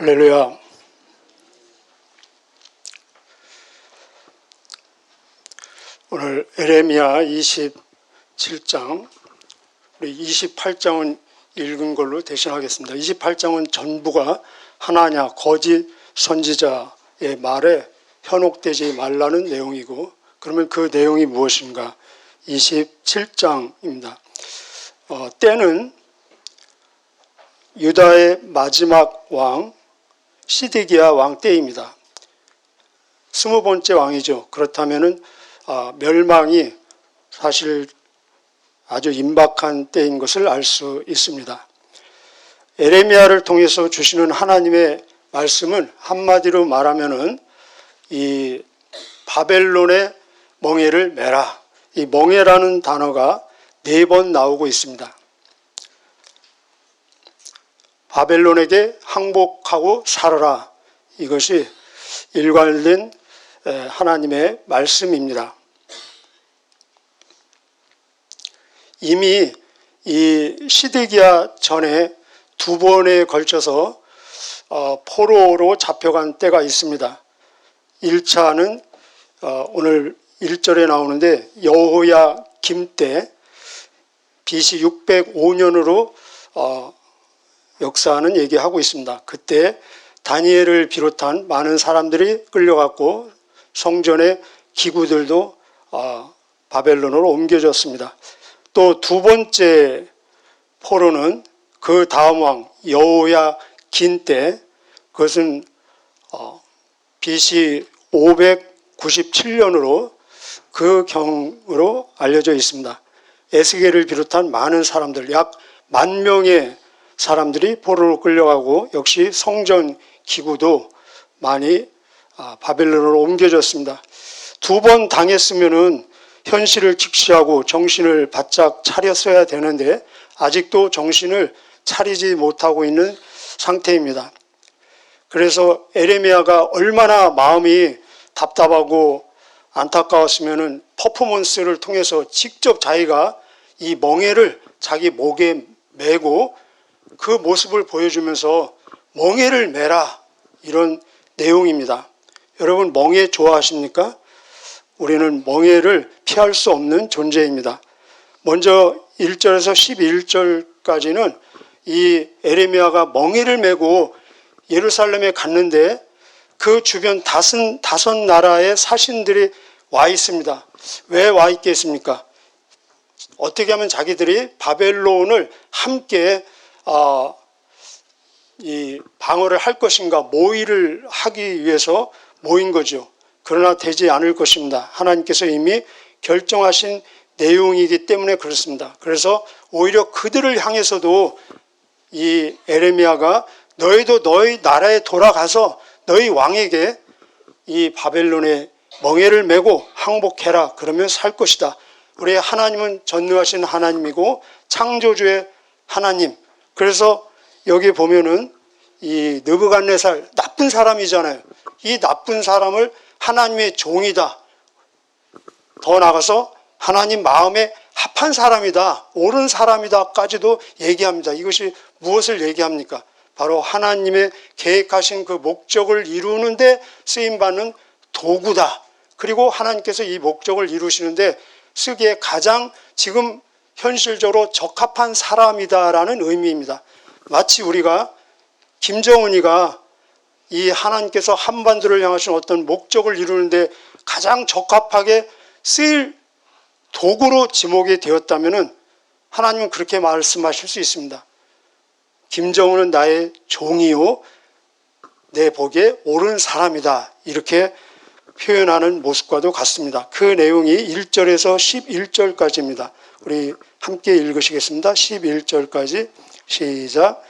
할렐루야. 오늘 에레미야 27장, 우리 28장은 읽은 걸로 대신하겠습니다. 28장은 전부가 하나냐 거짓 선지자의 말에 현혹되지 말라는 내용이고, 그러면 그 내용이 무엇인가? 27장입니다. 때는 유다의 마지막 왕 시드기야 왕 때입니다. 20번째 왕이죠. 그렇다면은 멸망이 사실 아주 임박한 때인 것을 알 수 있습니다. 에레미야를 통해서 주시는 하나님의 말씀은 한마디로 말하면은 이 바벨론의 멍에를 메라. 이 멍에라는 단어가 4번 나오고 있습니다. 바벨론에게 항복하고 살아라. 이것이 일관된 하나님의 말씀입니다. 이미 이 시드기야 전에 2번에 걸쳐서 포로로 잡혀간 때가 있습니다. 1차는 오늘 1절에 나오는데 여호야김 때 BC 605년으로 역사는 얘기하고 있습니다. 그때 다니엘을 비롯한 많은 사람들이 끌려갔고 성전의 기구들도 바벨론으로 옮겨졌습니다. 또 2번째 포로는 그 다음 왕 여호야긴 때, 그것은 BC 597년으로 그 경으로 알려져 있습니다. 에스겔을 비롯한 많은 사람들, 약 10,000명의 사람들이 포로로 끌려가고, 역시 성전 기구도 많이 바벨론으로 옮겨졌습니다. 2번 당했으면은 현실을 직시하고 정신을 바짝 차렸어야 되는데 아직도 정신을 차리지 못하고 있는 상태입니다. 그래서 에레미야가 얼마나 마음이 답답하고 안타까웠으면은 퍼포먼스를 통해서 직접 자기가 이 멍에를 자기 목에 메고 그 모습을 보여주면서 멍에를 메라, 이런 내용입니다. 여러분, 멍에 좋아하십니까? 우리는 멍에를 피할 수 없는 존재입니다. 먼저 1절에서 11절까지는 이 에레미야가 멍에를 메고 예루살렘에 갔는데 그 주변 다섯 나라의 사신들이 와 있습니다. 왜 와 있겠습니까? 어떻게 하면 자기들이 바벨론을 함께 이 방어를 할 것인가, 모의를 하기 위해서 모인 거죠. 그러나 되지 않을 것입니다. 하나님께서 이미 결정하신 내용이기 때문에 그렇습니다. 그래서 오히려 그들을 향해서도 이 에레미야가 너희도 너희 나라에 돌아가서 너희 왕에게 이 바벨론의 멍에를 메고 항복해라. 그러면 살 것이다. 우리의 하나님은 전능하신 하나님이고 창조주의 하나님. 그래서 여기 보면은 이 느부갓네살, 나쁜 사람이잖아요. 이 나쁜 사람을 하나님의 종이다, 더 나아가서 하나님 마음에 합한 사람이다, 옳은 사람이다까지도 얘기합니다. 이것이 무엇을 얘기합니까? 바로 하나님의 계획하신 그 목적을 이루는데 쓰임받는 도구다. 그리고 하나님께서 이 목적을 이루시는데 쓰기에 가장 지금 현실적으로 적합한 사람이다라는 의미입니다. 마치 우리가 김정은이가 이 하나님께서 한반도를 향하신 어떤 목적을 이루는데 가장 적합하게 쓰일 도구로 지목이 되었다면 하나님은 그렇게 말씀하실 수 있습니다. 김정은은 나의 종이요 내 보기에 옳은 사람이다, 이렇게 표현하는 모습과도 같습니다. 그 내용이 1절에서 11절까지입니다. 우리 함께 읽으시겠습니다. 11절까지 시작.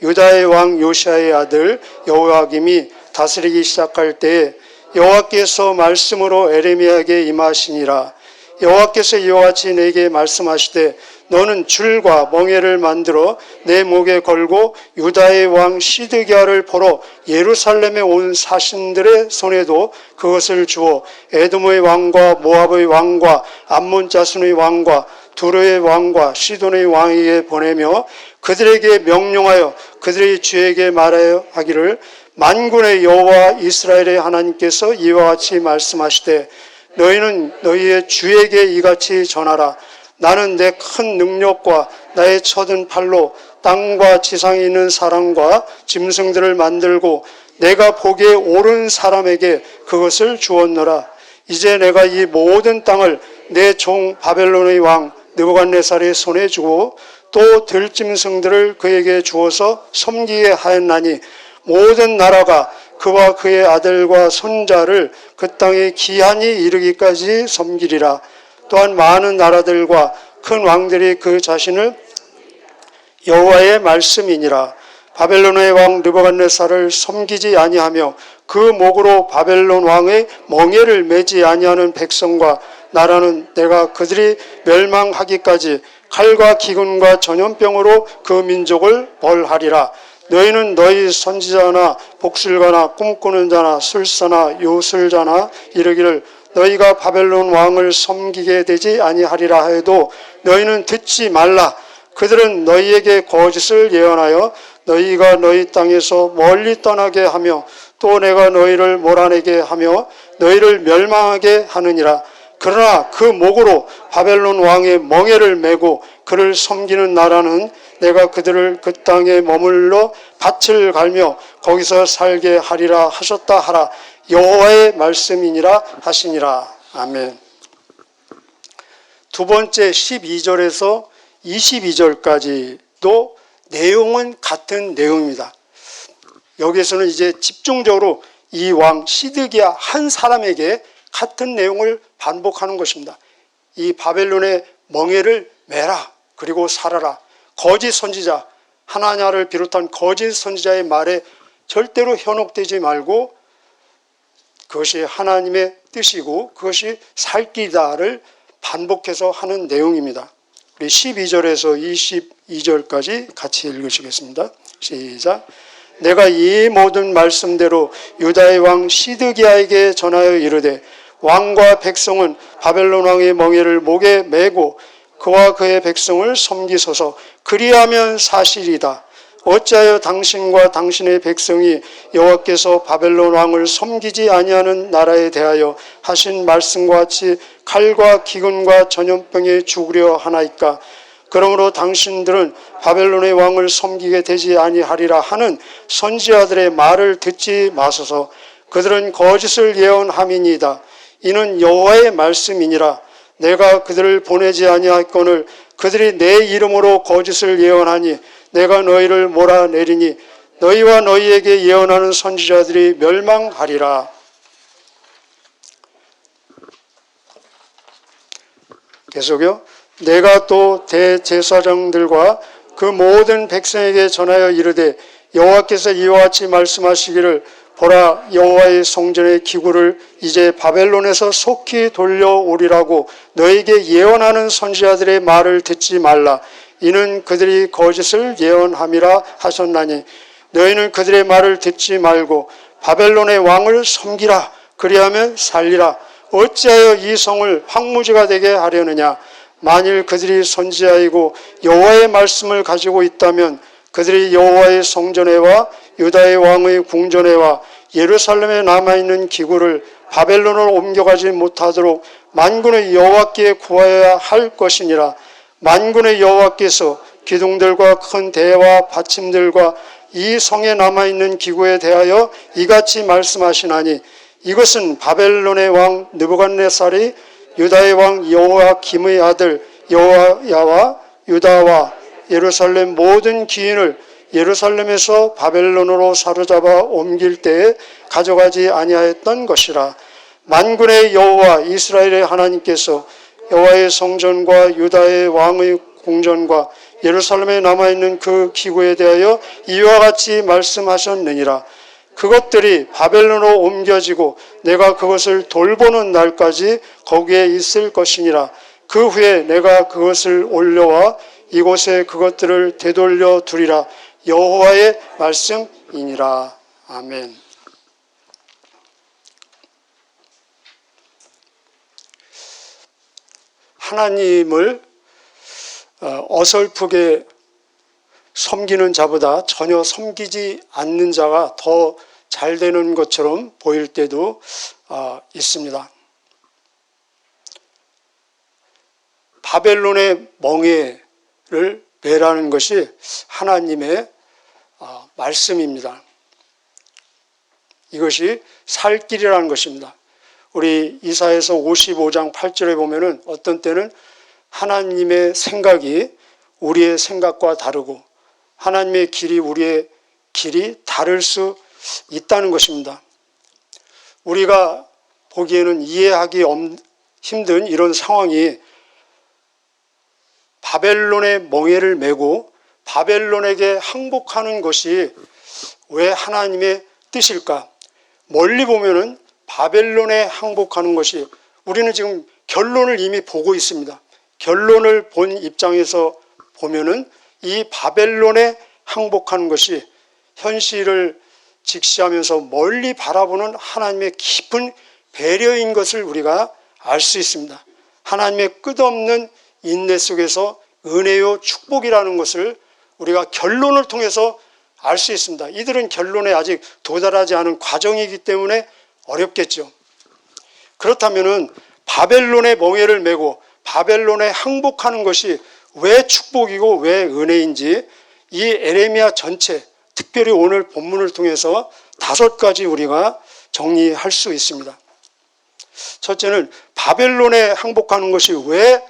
유다의 왕 요시야의 아들 여호야김이 다스리기 시작할 때에 여호와께서 말씀으로 에레미야에게 임하시니라. 여호와께서 이와 같이 내게 말씀하시되 너는 줄과 멍에를 만들어 내 목에 걸고 유다의 왕 시드기야를 보러 예루살렘에 온 사신들의 손에도 그것을 주어 에돔의 왕과 모압의 왕과 암몬 자손의 왕과 두로의 왕과 시돈의 왕에게 보내며 그들에게 명령하여 그들의 주에게 말하여 하기를 만군의 여호와 이스라엘의 하나님께서 이와 같이 말씀하시되 너희는 너희의 주에게 이같이 전하라. 나는 내 큰 능력과 나의 쳐든 팔로 땅과 지상에 있는 사람과 짐승들을 만들고 내가 보기에 옳은 사람에게 그것을 주었노라. 이제 내가 이 모든 땅을 내 종 바벨론의 왕 느부갓네살의 손에 주고 또 들짐승들을 그에게 주어서 섬기게 하였나니 모든 나라가 그와 그의 아들과 손자를 그 땅에 기한이 이르기까지 섬기리라. 또한 많은 나라들과 큰 왕들이 그 자신을 여호와의 말씀이니라. 바벨론의 왕 느부갓네살을 섬기지 아니하며 그 목으로 바벨론 왕의 멍에를 매지 아니하는 백성과 나라는 내가 그들이 멸망하기까지 칼과 기근과 전염병으로 그 민족을 벌하리라. 너희는 너희 선지자나 복술가나 꿈꾸는 자나 술사나 요술자나 이르기를 너희가 바벨론 왕을 섬기게 되지 아니하리라 해도 너희는 듣지 말라. 그들은 너희에게 거짓을 예언하여 너희가 너희 땅에서 멀리 떠나게 하며 또 내가 너희를 몰아내게 하며 너희를 멸망하게 하느니라. 그러나 그 목으로 바벨론 왕의 멍에를 메고 그를 섬기는 나라는 내가 그들을 그 땅에 머물러 밭을 갈며 거기서 살게 하리라 하셨다 하라. 여호와의 말씀이니라 하시니라. 아멘. 두 번째 12절에서 22절까지도 내용은 같은 내용입니다. 여기에서는 이제 집중적으로 이 왕 시드기야 한 사람에게 같은 내용을 반복하는 것입니다. 이 바벨론의 멍에를 메라. 그리고 살아라. 거짓 선지자 하나냐를 비롯한 거짓 선지자의 말에 절대로 현혹되지 말고 그것이 하나님의 뜻이고 그것이 살 길이다를 반복해서 하는 내용입니다. 우리 12절에서 22절까지 같이 읽으시겠습니다. 시작. 내가 이 모든 말씀대로 유다의 왕 시드기야에게 전하여 이르되 왕과 백성은 바벨론 왕의 멍에를 목에 메고 그와 그의 백성을 섬기소서. 그리하면 사실이다. 어찌하여 당신과 당신의 백성이 여호와께서 바벨론 왕을 섬기지 아니하는 나라에 대하여 하신 말씀과 같이 칼과 기근과 전염병에 죽으려 하나이까. 그러므로 당신들은 바벨론의 왕을 섬기게 되지 아니하리라 하는 선지자들의 말을 듣지 마소서. 그들은 거짓을 예언함이니이다. 이는 여호와의 말씀이니라. 내가 그들을 보내지 아니하거늘 그들이 내 이름으로 거짓을 예언하니 내가 너희를 몰아내리니 너희와 너희에게 예언하는 선지자들이 멸망하리라. 계속요. 내가 또 대제사장들과 그 모든 백성에게 전하여 이르되 여호와께서 이와 같이 말씀하시기를 보라 여호와의 성전의 기구를 이제 바벨론에서 속히 돌려오리라고 너에게 예언하는 선지자들의 말을 듣지 말라. 이는 그들이 거짓을 예언함이라 하셨나니 너희는 그들의 말을 듣지 말고 바벨론의 왕을 섬기라. 그리하면 살리라. 어찌하여 이 성을 황무지가 되게 하려느냐. 만일 그들이 선지자이고 여호와의 말씀을 가지고 있다면 그들이 여호와의 성전에와 유다의 왕의 궁전에와 예루살렘에 남아있는 기구를 바벨론으로 옮겨가지 못하도록 만군의 여호와께 구하여야 할 것이니라. 만군의 여호와께서 기둥들과 큰 대와 받침들과 이 성에 남아있는 기구에 대하여 이같이 말씀하시나니 이것은 바벨론의 왕 느부갓네살이 유다의 왕 여호야김의 아들 여호야와 유다와 예루살렘 모든 기인을 예루살렘에서 바벨론으로 사로잡아 옮길 때에 가져가지 아니하였던 것이라. 만군의 여호와 이스라엘의 하나님께서 여호와의 성전과 유다의 왕의 궁전과 예루살렘에 남아있는 그 기구에 대하여 이와 같이 말씀하셨느니라. 그것들이 바벨론으로 옮겨지고 내가 그것을 돌보는 날까지 거기에 있을 것이니라. 그 후에 내가 그것을 올려와 이곳에 그것들을 되돌려 두리라. 여호와의 말씀이니라. 아멘. 하나님을 어설프게 섬기는 자보다 전혀 섬기지 않는 자가 더 잘 되는 것처럼 보일 때도 있습니다. 바벨론의 멍에를 매라는 것이 하나님의 말씀입니다. 이것이 살 길이라는 것입니다. 우리 이사야서 55장 8절에 보면은 어떤 때는 하나님의 생각이 우리의 생각과 다르고 하나님의 길이 우리의 길이 다를 수 있다는 것입니다. 우리가 보기에는 이해하기 힘든 이런 상황이 바벨론의 멍에를 메고 바벨론에게 항복하는 것이 왜 하나님의 뜻일까? 멀리 보면은 바벨론에 항복하는 것이, 우리는 지금 결론을 이미 보고 있습니다. 결론을 본 입장에서 보면은 이 바벨론에 항복하는 것이 현실을 직시하면서 멀리 바라보는 하나님의 깊은 배려인 것을 우리가 알 수 있습니다. 하나님의 끝없는 인내 속에서 은혜요 축복이라는 것을 우리가 결론을 통해서 알 수 있습니다. 이들은 결론에 아직 도달하지 않은 과정이기 때문에 어렵겠죠. 그렇다면은 바벨론의 멍에를 메고 바벨론에 항복하는 것이 왜 축복이고 왜 은혜인지 이 에레미야 전체, 특별히 오늘 본문을 통해서 5가지 우리가 정리할 수 있습니다. 첫째는 바벨론에 항복하는 것이 왜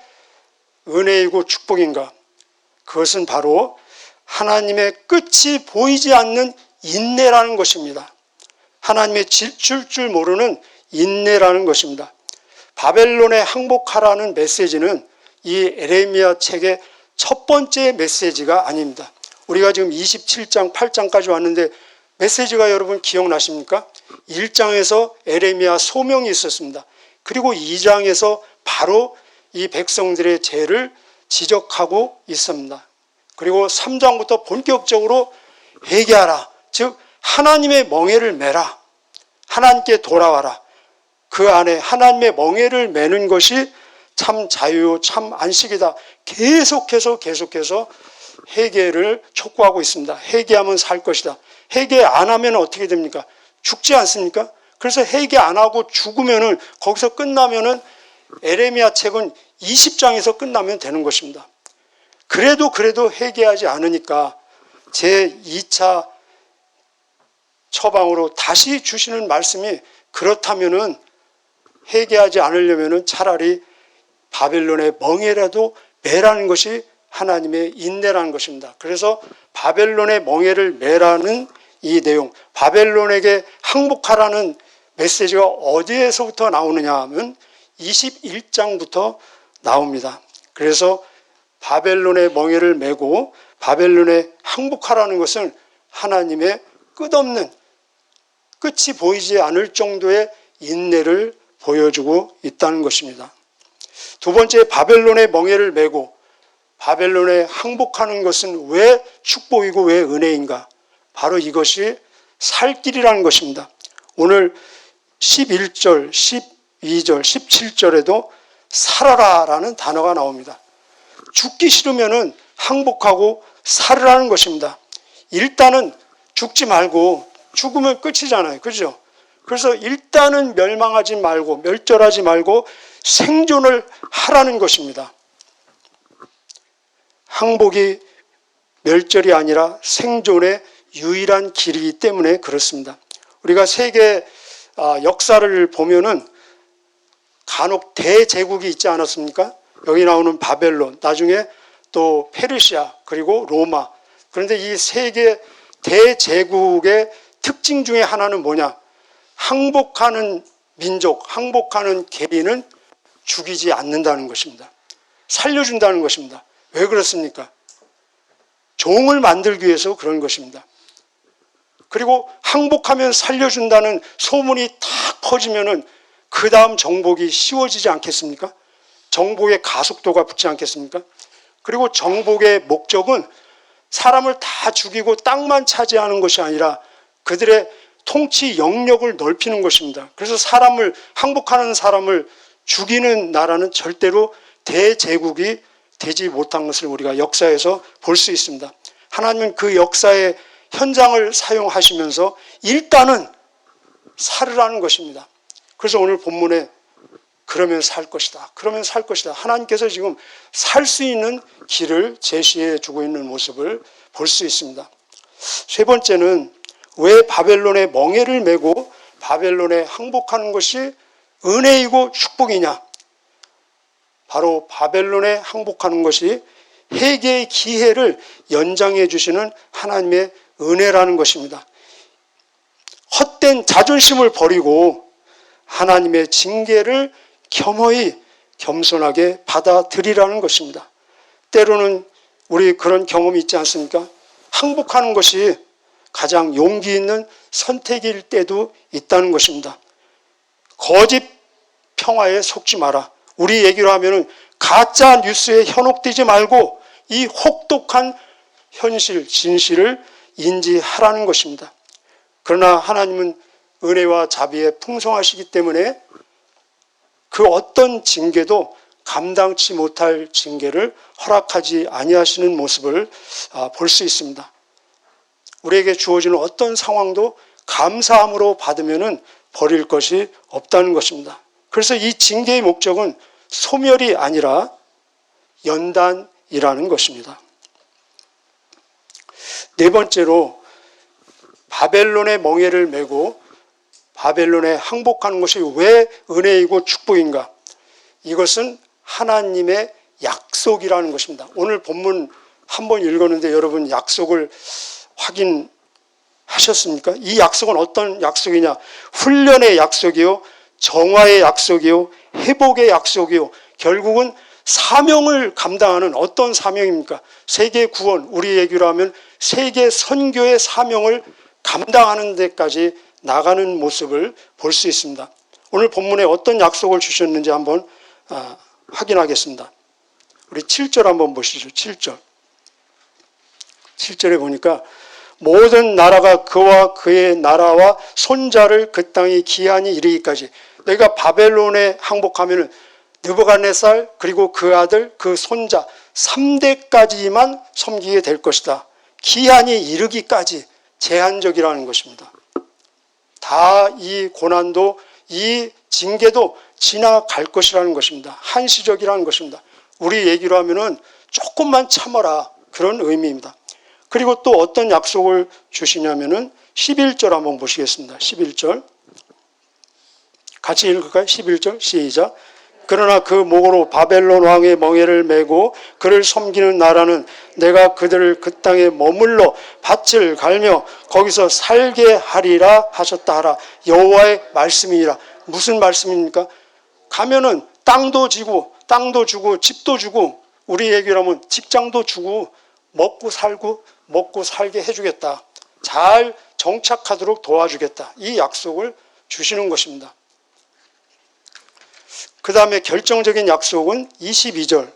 은혜이고 축복인가? 그것은 바로 하나님의 끝이 보이지 않는 인내라는 것입니다. 하나님의 질줄 줄 모르는 인내라는 것입니다. 바벨론에 항복하라는 메시지는 이 에레미야 책의 첫 번째 메시지가 아닙니다. 우리가 지금 27장, 8장까지 왔는데 메시지가 여러분 기억나십니까? 1장에서 에레미야 소명이 있었습니다. 그리고 2장에서 바로 이 백성들의 죄를 지적하고 있습니다. 그리고 3장부터 본격적으로 회개하라. 즉 하나님의 멍에를 메라. 하나님께 돌아와라. 그 안에 하나님의 멍에를 메는 것이 참 자유, 참 안식이다. 계속해서 회개를 촉구하고 있습니다. 회개하면 살 것이다. 회개 안 하면 어떻게 됩니까? 죽지 않습니까? 그래서 회개 안 하고 죽으면은 거기서 끝나면은 에레미야 책은 20장에서 끝나면 되는 것입니다. 그래도 회개하지 않으니까 제2차 처방으로 다시 주시는 말씀이, 그렇다면은 회개하지 않으려면은 차라리 바벨론의 멍에라도 매라는 것이 하나님의 인내라는 것입니다. 그래서 바벨론의 멍에를 매라는 이 내용, 바벨론에게 항복하라는 메시지가 어디에서부터 나오느냐 하면 21장부터 나옵니다. 그래서 바벨론의 멍에를 메고 바벨론에 항복하라는 것은 하나님의 끝없는, 끝이 보이지 않을 정도의 인내를 보여주고 있다는 것입니다. 두 번째, 바벨론의 멍에를 메고 바벨론에 항복하는 것은 왜 축복이고 왜 은혜인가? 바로 이것이 살 길이라는 것입니다. 오늘 11절, 12절, 17절에도 살아라라는 단어가 나옵니다. 죽기 싫으면은 항복하고 살으라는 것입니다. 일단은 죽지 말고, 죽으면 끝이잖아요. 그죠? 그래서 일단은 멸망하지 말고, 멸절하지 말고 생존을 하라는 것입니다. 항복이 멸절이 아니라 생존의 유일한 길이기 때문에 그렇습니다. 우리가 세계 역사를 보면은 간혹 대제국이 있지 않았습니까? 여기 나오는 바벨론, 나중에 또 페르시아, 그리고 로마. 그런데 이 세계 대제국의 특징 중에 하나는 뭐냐? 항복하는 민족, 항복하는 개인은 죽이지 않는다는 것입니다. 살려준다는 것입니다. 왜 그렇습니까? 종을 만들기 위해서 그런 것입니다. 그리고 항복하면 살려준다는 소문이 탁 퍼지면은 그 다음 정복이 쉬워지지 않겠습니까? 정복의 가속도가 붙지 않겠습니까? 그리고 정복의 목적은 사람을 다 죽이고 땅만 차지하는 것이 아니라 그들의 통치 영역을 넓히는 것입니다. 그래서 사람을, 항복하는 사람을 죽이는 나라는 절대로 대제국이 되지 못한 것을 우리가 역사에서 볼 수 있습니다. 하나님은 그 역사의 현장을 사용하시면서 일단은 살으라는 것입니다. 그래서 오늘 본문에 그러면 살 것이다. 그러면 살 것이다. 하나님께서 지금 살 수 있는 길을 제시해 주고 있는 모습을 볼 수 있습니다. 세 번째는 왜 바벨론의 멍에를 메고 바벨론에 항복하는 것이 은혜이고 축복이냐? 바로 바벨론에 항복하는 것이 회개의 기회를 연장해 주시는 하나님의 은혜라는 것입니다. 헛된 자존심을 버리고 하나님의 징계를 겸허히 겸손하게 받아들이라는 것입니다. 때로는 우리 그런 경험이 있지 않습니까? 항복하는 것이 가장 용기 있는 선택일 때도 있다는 것입니다. 거짓 평화에 속지 마라. 우리 얘기로 하면은 가짜 뉴스에 현혹되지 말고 이 혹독한 현실, 진실을 인지하라는 것입니다. 그러나 하나님은 은혜와 자비에 풍성하시기 때문에 그 어떤 징계도 감당치 못할 징계를 허락하지 아니하시는 모습을 볼 수 있습니다. 우리에게 주어지는 어떤 상황도 감사함으로 받으면은 버릴 것이 없다는 것입니다. 그래서 이 징계의 목적은 소멸이 아니라 연단이라는 것입니다. 네 번째로 바벨론의 멍에를 메고 바벨론에 항복하는 것이 왜 은혜이고 축복인가? 이것은 하나님의 약속이라는 것입니다. 오늘 본문 한번 읽었는데 여러분 약속을 확인하셨습니까? 이 약속은 어떤 약속이냐? 훈련의 약속이요, 정화의 약속이요, 회복의 약속이요, 결국은 사명을 감당하는 어떤 사명입니까? 세계 구원, 우리 얘기로 하면 세계 선교의 사명을 감당하는 데까지 나가는 모습을 볼 수 있습니다. 오늘 본문에 어떤 약속을 주셨는지 한번 확인하겠습니다. 우리 7절 한번 보시죠. 7절. 7절에 보니까 모든 나라가 그와 그의 나라와 손자를 그 땅에 기한이 이르기까지, 너희가 바벨론에 항복하면은 느부갓네살 그리고 그 아들 그 손자 3대까지만 섬기게 될 것이다. 기한이 이르기까지 제한적이라는 것입니다. 다 이 고난도 이 징계도 지나갈 것이라는 것입니다. 한시적이라는 것입니다. 우리 얘기로 하면은 조금만 참아라, 그런 의미입니다. 그리고 또 어떤 약속을 주시냐면은 11절 한번 보시겠습니다. 11절 같이 읽을까요? 11절 시작. 그러나 그 목으로 바벨론 왕의 멍에를 메고 그를 섬기는 나라는 내가 그들을 그 땅에 머물러 밭을 갈며 거기서 살게 하리라 하셨다 하라. 여호와의 말씀이니라. 무슨 말씀입니까? 가면은 땅도 주고 집도 주고, 우리 얘기로 하면 직장도 주고 먹고 살게 해주겠다. 잘 정착하도록 도와주겠다. 이 약속을 주시는 것입니다. 그 다음에 결정적인 약속은 22절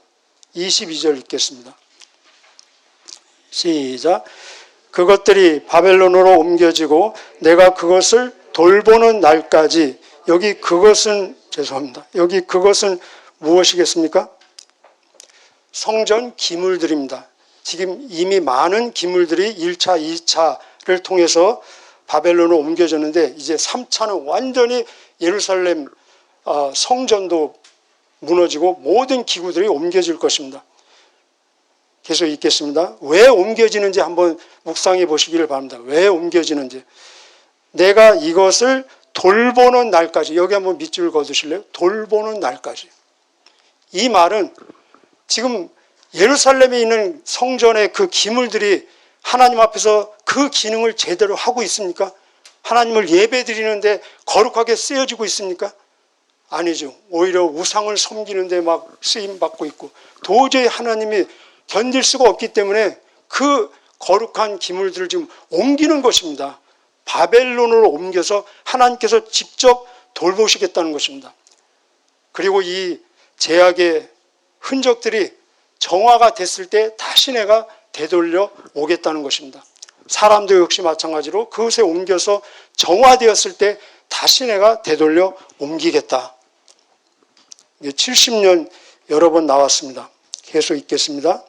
읽겠습니다. 시작. 그것들이 바벨론으로 옮겨지고 내가 그것을 돌보는 날까지. 여기 그것은 무엇이겠습니까? 성전 기물들입니다. 지금 이미 많은 기물들이 1차, 2차를 통해서 바벨론으로 옮겨졌는데 이제 3차는 완전히 예루살렘 성전도 무너지고 모든 기구들이 옮겨질 것입니다. 계속 읽겠습니다. 왜 옮겨지는지 한번 묵상해 보시기를 바랍니다. 왜 옮겨지는지. 내가 이것을 돌보는 날까지. 여기 한번 밑줄 그어두실래요? 돌보는 날까지. 이 말은 지금 예루살렘에 있는 성전의 그 기물들이 하나님 앞에서 그 기능을 제대로 하고 있습니까? 하나님을 예배드리는데 거룩하게 쓰여지고 있습니까? 아니죠. 오히려 우상을 섬기는데 막 쓰임받고 있고, 도저히 하나님이 견딜 수가 없기 때문에 그 거룩한 기물들을 지금 옮기는 것입니다. 바벨론으로 옮겨서 하나님께서 직접 돌보시겠다는 것입니다. 그리고 이 제약의 흔적들이 정화가 됐을 때 다시 내가 되돌려 오겠다는 것입니다. 사람도 역시 마찬가지로 그것에 옮겨서 정화되었을 때 다시 내가 되돌려 옮기겠다. 70년 여러 번 나왔습니다. 계속 읽겠습니다.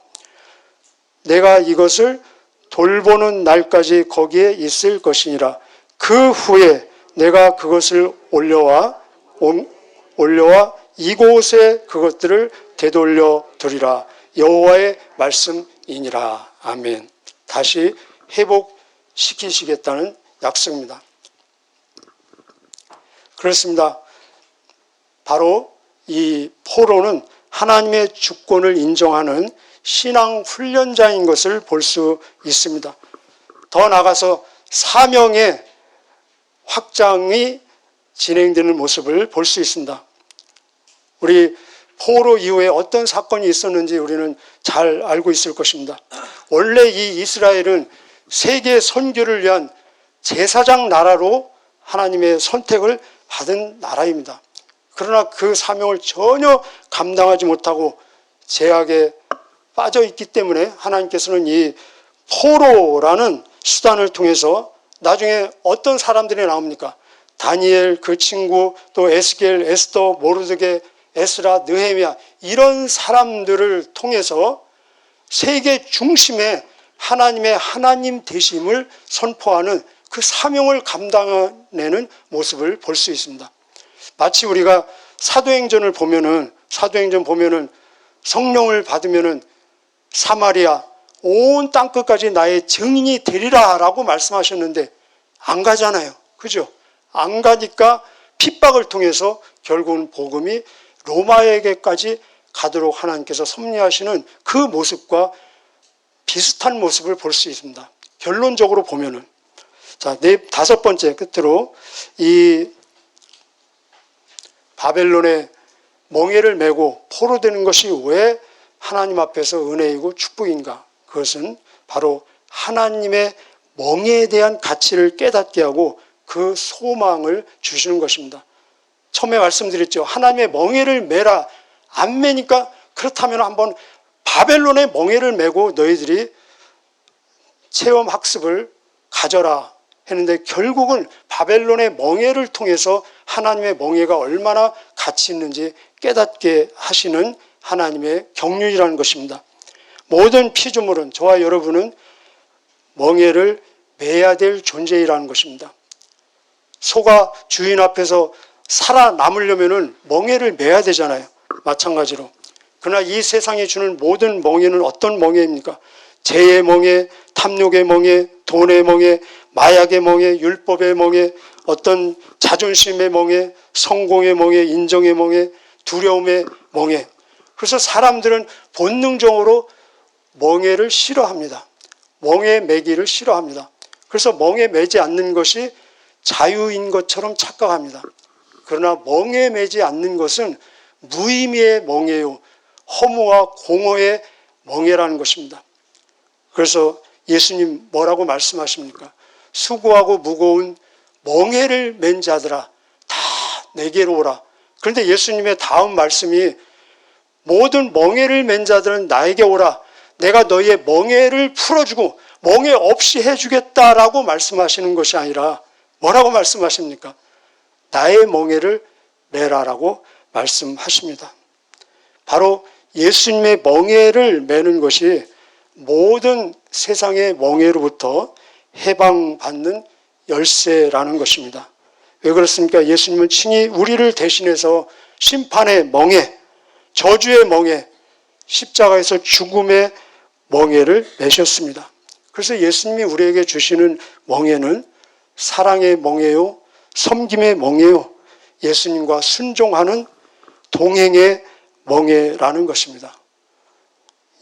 내가 이것을 돌보는 날까지 거기에 있을 것이니라. 그 후에 내가 그것을 올려와 이곳에 그것들을 되돌려 드리라. 여호와의 말씀이니라. 아멘. 다시 회복시키시겠다는 약속입니다. 그렇습니다. 바로 이 포로는 하나님의 주권을 인정하는 신앙 훈련자인 것을 볼 수 있습니다. 더 나아가서 사명의 확장이 진행되는 모습을 볼 수 있습니다. 우리 포로 이후에 어떤 사건이 있었는지 우리는 잘 알고 있을 것입니다. 원래 이 이스라엘은 세계 선교를 위한 제사장 나라로 하나님의 선택을 받은 나라입니다. 그러나 그 사명을 전혀 감당하지 못하고 제약에 빠져 있기 때문에 하나님께서는 이 포로라는 수단을 통해서 나중에 어떤 사람들이 나옵니까? 다니엘, 그 친구, 또 에스겔, 에스더, 모르드게, 에스라, 느헤미야, 이런 사람들을 통해서 세계 중심에 하나님의 하나님 되심을 선포하는 그 사명을 감당해내는 모습을 볼 수 있습니다. 마치 우리가 사도행전 보면은 성령을 받으면은 사마리아 온 땅끝까지 나의 증인이 되리라 라고 말씀하셨는데 안 가잖아요. 그죠? 안 가니까 핍박을 통해서 결국은 복음이 로마에게까지 가도록 하나님께서 섭리하시는 그 모습과 비슷한 모습을 볼 수 있습니다. 결론적으로 보면은. 자, 다섯 번째 끝으로 이 바벨론의 멍에를 메고 포로되는 것이 왜 하나님 앞에서 은혜이고 축복인가? 그것은 바로 하나님의 멍에에 대한 가치를 깨닫게 하고 그 소망을 주시는 것입니다. 처음에 말씀드렸죠. 하나님의 멍에를 메라. 안 메니까 그렇다면 한번 바벨론의 멍에를 메고 너희들이 체험 학습을 가져라 했는데 결국은 바벨론의 멍에를 통해서 하나님의 멍에가 얼마나 가치 있는지 깨닫게 하시는 하나님의 경륜이라는 것입니다. 모든 피조물은, 저와 여러분은 멍에를 매야 될 존재이라는 것입니다. 소가 주인 앞에서 살아남으려면 멍에를 매야 되잖아요. 마찬가지로. 그러나 이 세상이 주는 모든 멍에는 어떤 멍에입니까? 죄의 멍에, 탐욕의 멍에, 돈의 멍에, 마약의 멍에, 율법의 멍에, 어떤 자존심의 멍에, 성공의 멍에, 인정의 멍에, 두려움의 멍에. 그래서 사람들은 본능적으로 멍에를 싫어합니다. 멍에 매기를 싫어합니다. 그래서 멍에 매지 않는 것이 자유인 것처럼 착각합니다. 그러나 멍에 매지 않는 것은 무의미의 멍에요. 허무와 공허의 멍에라는 것입니다. 그래서 예수님 뭐라고 말씀하십니까? 수고하고 무거운 멍에를 맨 자들아 다 내게로 오라. 그런데 예수님의 다음 말씀이 모든 멍에를 맨 자들은 나에게 오라. 내가 너희의 멍에를 풀어주고 멍에 없이 해주겠다라고 말씀하시는 것이 아니라 뭐라고 말씀하십니까? 나의 멍에를 매라라고 말씀하십니다. 바로 예수님의 멍에를 매는 것이 모든 세상의 멍에로부터 해방받는 열쇠라는 것입니다. 왜 그렇습니까? 예수님은 친히 우리를 대신해서 심판의 멍에, 저주의 멍에, 십자가에서 죽음의 멍에를 매셨습니다. 그래서 예수님이 우리에게 주시는 멍에는 사랑의 멍에요, 섬김의 멍에요, 예수님과 순종하는 동행의 멍에라는 것입니다.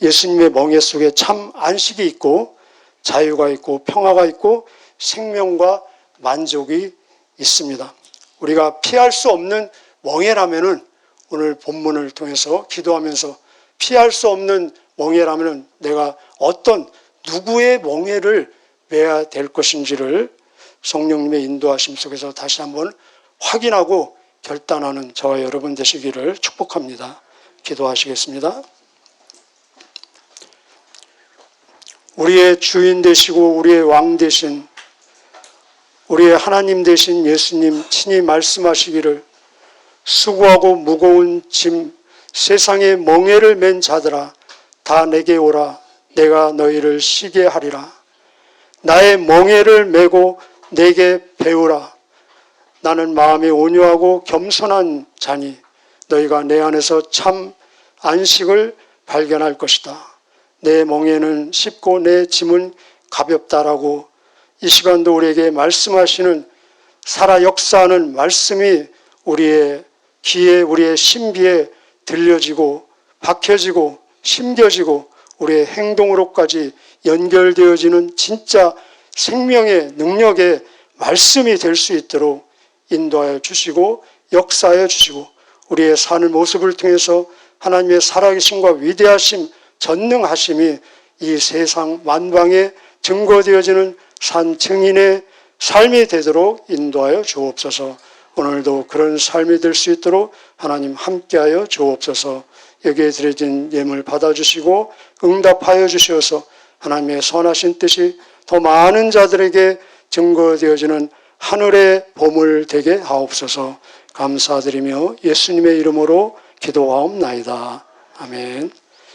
예수님의 멍에 속에 참 안식이 있고 자유가 있고 평화가 있고 생명과 만족이 있습니다. 우리가 피할 수 없는 멍에라면은 오늘 본문을 통해서 기도하면서 피할 수 없는 멍에라면은 내가 어떤 누구의 멍에를 매야 될 것인지를 성령님의 인도하심 속에서 다시 한번 확인하고 결단하는 저와 여러분 되시기를 축복합니다. 기도하시겠습니다. 우리의 주인 되시고 우리의 왕 되신 우리의 하나님 되신 예수님 친히 말씀하시기를 수고하고 무거운 짐 세상의 멍에를 맨 자들아 다 내게 오라 내가 너희를 쉬게 하리라. 나의 멍에를 메고 내게 배우라. 나는 마음이 온유하고 겸손한 자니 너희가 내 안에서 참 안식을 발견할 것이다. 내 멍에는 쉽고 내 짐은 가볍다라고 이 시간도 우리에게 말씀하시는 살아 역사하는 말씀이 우리의 귀에, 우리의 신비에 들려지고 박혀지고 심겨지고 우리의 행동으로까지 연결되어지는 진짜 생명의 능력의 말씀이 될 수 있도록 인도하여 주시고 역사하여 주시고 우리의 사는 모습을 통해서 하나님의 살아계심과 위대하심, 전능하심이 이 세상 만방에 증거되어지는 산 증인의 삶이 되도록 인도하여 주옵소서. 오늘도 그런 삶이 될 수 있도록 하나님 함께하여 주옵소서. 여기에 드려진 예물 받아주시고 응답하여 주시어서 하나님의 선하신 뜻이 더 많은 자들에게 증거되어지는 하늘의 보물 되게 하옵소서. 감사드리며 예수님의 이름으로 기도하옵나이다. 아멘.